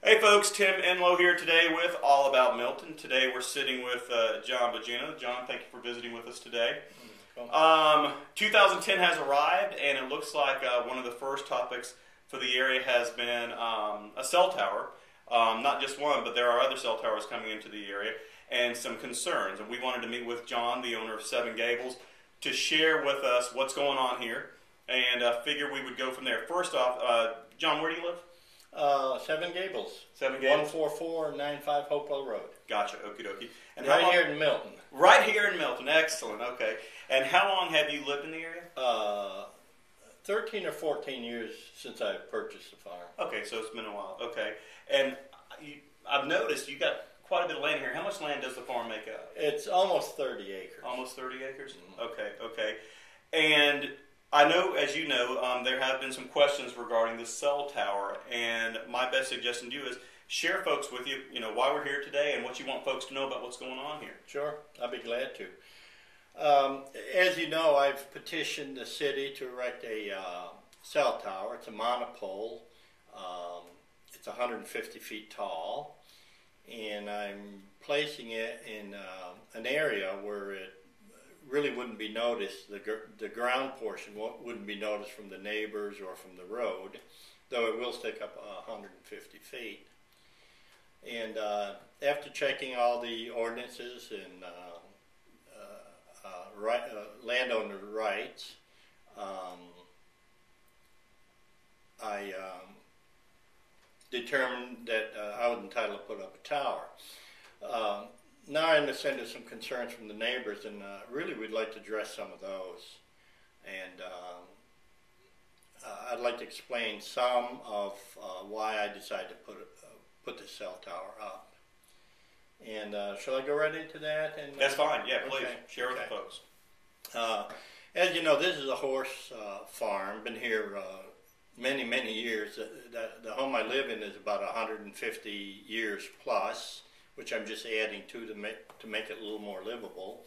Hey folks, Tim Enloe here today with All About Milton. Today we're sitting with John Bogino. John, thank you for visiting with us today. 2010 has arrived, and it looks like one of the first topics for the area has been a cell tower. Not just one, but there are other cell towers coming into the area, and some concerns. And we wanted to meet with John, the owner of Seven Gables, to share with us what's going on here, and figure we would go from there. First off, John, where do you live? Seven Gables. Seven Gables. 14495 Hopewell Road. Gotcha, okie dokie. And right here in Milton. Right here in Milton, excellent, okay. And how long have you lived in the area? 13 or 14 years since I purchased the farm. Okay, so it's been a while, okay. And I've noticed you got quite a bit of land here. How much land does the farm make up? It's almost 30 acres. Almost 30 acres? Mm-hmm. Okay. And I know, as you know, there have been some questions regarding the cell tower, and my best suggestion to you is share folks with you, why we're here today and what you want folks to know about what's going on here. Sure, I'll be glad to. As you know, I've petitioned the city to erect a cell tower. It's a monopole. It's 150 feet tall, and I'm placing it in an area where it really wouldn't be noticed. The ground portion wouldn't be noticed from the neighbors or from the road, though it will stick up 150 feet. And after checking all the ordinances and landowner rights, I determined that I was entitled to put up a tower. Now I understand there's some concerns from the neighbors, and really we'd like to address some of those. And I'd like to explain some of why I decided to put the cell tower up. And shall I go right into that? And that's fine. Yeah, please okay. Share with the folks. As you know, this is a horse farm. Been here many years. The home I live in is about 150 years plus, which I'm just adding to make it a little more livable.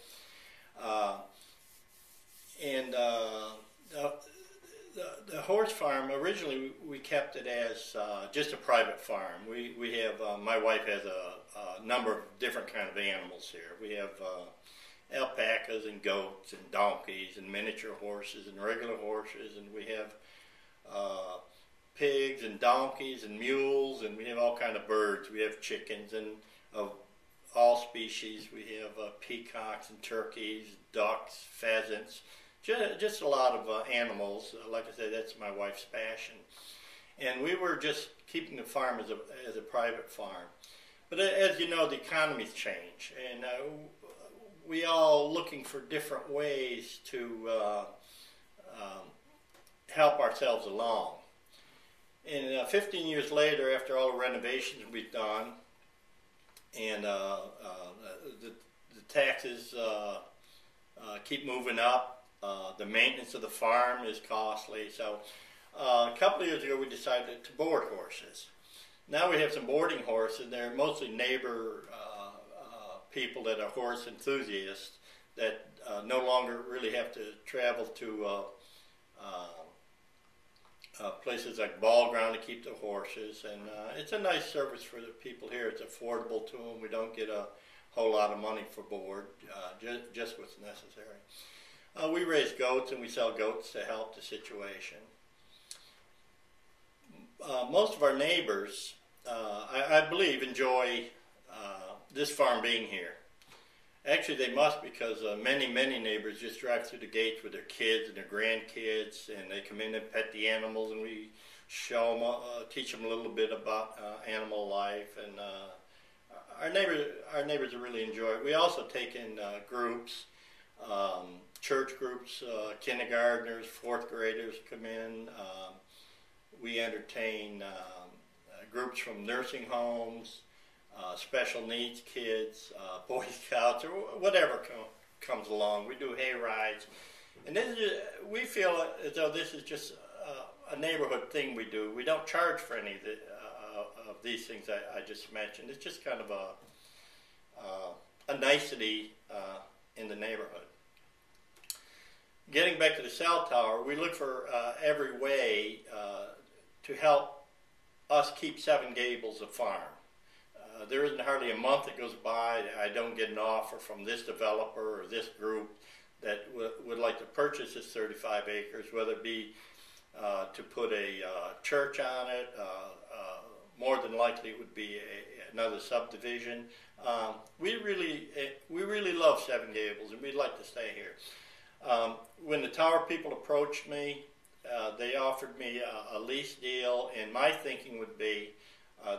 The horse farm, originally we kept it as just a private farm. We have, my wife has a number of different kind of animals here. We have alpacas and goats and donkeys and miniature horses and regular horses, and we have pigs and donkeys and mules, and we have all kind of birds. We have chickens and of all species. We have peacocks and turkeys, ducks, pheasants, just a lot of animals. Like I said, that's my wife's passion. And we were just keeping the farm as a private farm. But as you know, the economy's changed, and we all looking for different ways to help ourselves along. And 15 years later, after all the renovations we've done, and the taxes keep moving up. The maintenance of the farm is costly. So a couple of years ago, we decided to board horses. Now we have some boarding horses. They're mostly neighbor people that are horse enthusiasts that no longer really have to travel to places like ball ground to keep the horses, and it's a nice service for the people here. It's affordable to them. We don't get a whole lot of money for board, just what's necessary. We raise goats, and we sell goats to help the situation. Most of our neighbors, I believe, enjoy this farm being here. Actually, they must, because many neighbors just drive through the gates with their kids and their grandkids, and they come in and pet the animals, and we show them, teach them a little bit about animal life, and our neighbors really enjoy it. We also take in groups, church groups, kindergartners, fourth graders come in. We entertain groups from nursing homes, special needs kids, Boy Scouts, or whatever comes along. We do hay rides, and we feel as though this is just a neighborhood thing we do. We don't charge for any of these things I just mentioned. It's just kind of a nicety in the neighborhood. Getting back to the cell tower, we look for every way to help us keep Seven Gables a farm. There isn't hardly a month that goes by I don't get an offer from this developer or this group that would like to purchase this 35 acres, whether it be to put a church on it. More than likely it would be another subdivision. We really love Seven Gables, and we'd like to stay here. When the tower people approached me, they offered me a lease deal, and my thinking would be,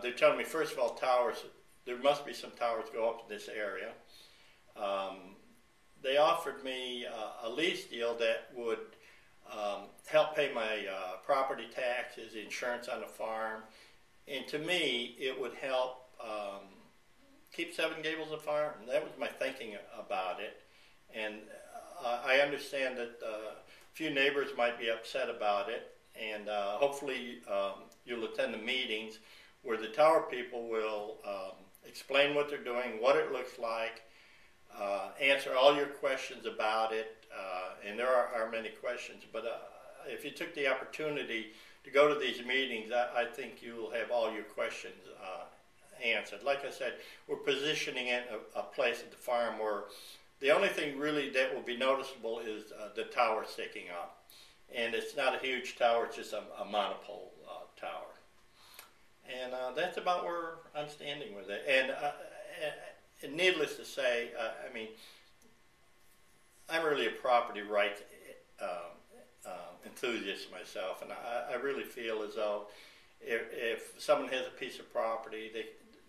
they're telling me, first of all, towers, there must be some towers go up to this area. They offered me a lease deal that would help pay my property taxes, insurance on the farm, and to me, it would help keep Seven Gables a farm. That was my thinking about it, and I understand that a few neighbors might be upset about it, and hopefully you'll attend the meetings where the tower people will explain what they're doing, what it looks like, answer all your questions about it, and there are many questions, but if you took the opportunity to go to these meetings, I think you'll have all your questions answered. Like I said, we're positioning it a place at the farm where the only thing really that will be noticeable is the tower sticking up. And it's not a huge tower, it's just a monopole tower. And that's about where I'm standing with it. And needless to say, I mean, I'm really a property rights enthusiast myself, and I really feel as though if someone has a piece of property,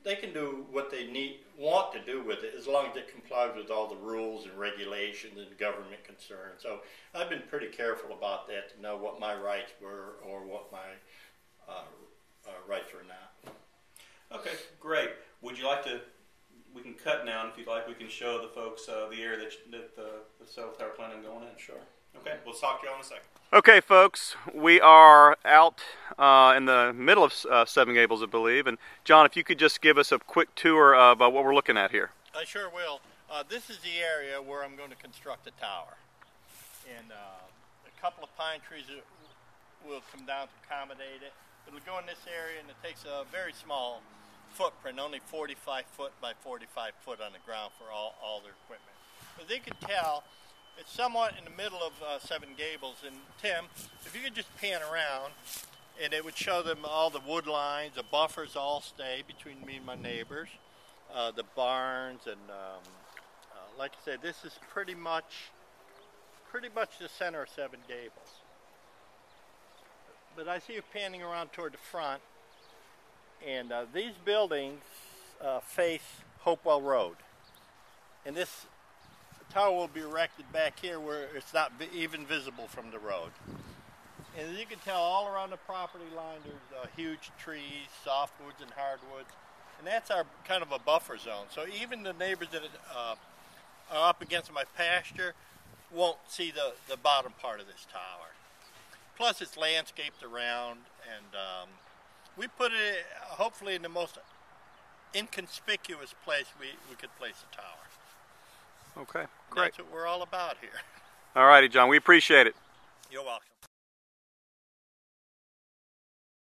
they can do what they want to do with it as long as it complies with all the rules and regulations and government concerns. So I've been pretty careful about that to know what my rights were or what my rights were not. Okay, great. Would you like to? We can cut now, and if you'd like, we can show the folks the area that the cell tower planning on going in. Sure. Okay, we'll talk to you all in a second. Okay, folks, we are out in the middle of Seven Gables, I believe. And John, if you could just give us a quick tour of what we're looking at here. I sure will. This is the area where I'm going to construct a tower. And a couple of pine trees will come down to accommodate it. It'll go in this area, and it takes a very small footprint, only 45 foot by 45 foot on the ground for all their equipment. As you can tell, it's somewhat in the middle of Seven Gables. And Tim, if you could just pan around, and it would show them all the wood lines, the buffers all stay between me and my neighbors, the barns, and like I said, this is pretty much the center of Seven Gables. But I see you panning around toward the front, and these buildings face Hopewell Road, and this tower will be erected back here where it's not even visible from the road. And as you can tell, all around the property line there's huge trees, softwoods and hardwoods, and that's our kind of a buffer zone. So even the neighbors that are up against my pasture won't see the bottom part of this tower. Plus it's landscaped around, and we put it hopefully in the most inconspicuous place we could place a tower. Okay, great. That's what we're all about here. All righty, John, we appreciate it. You're welcome.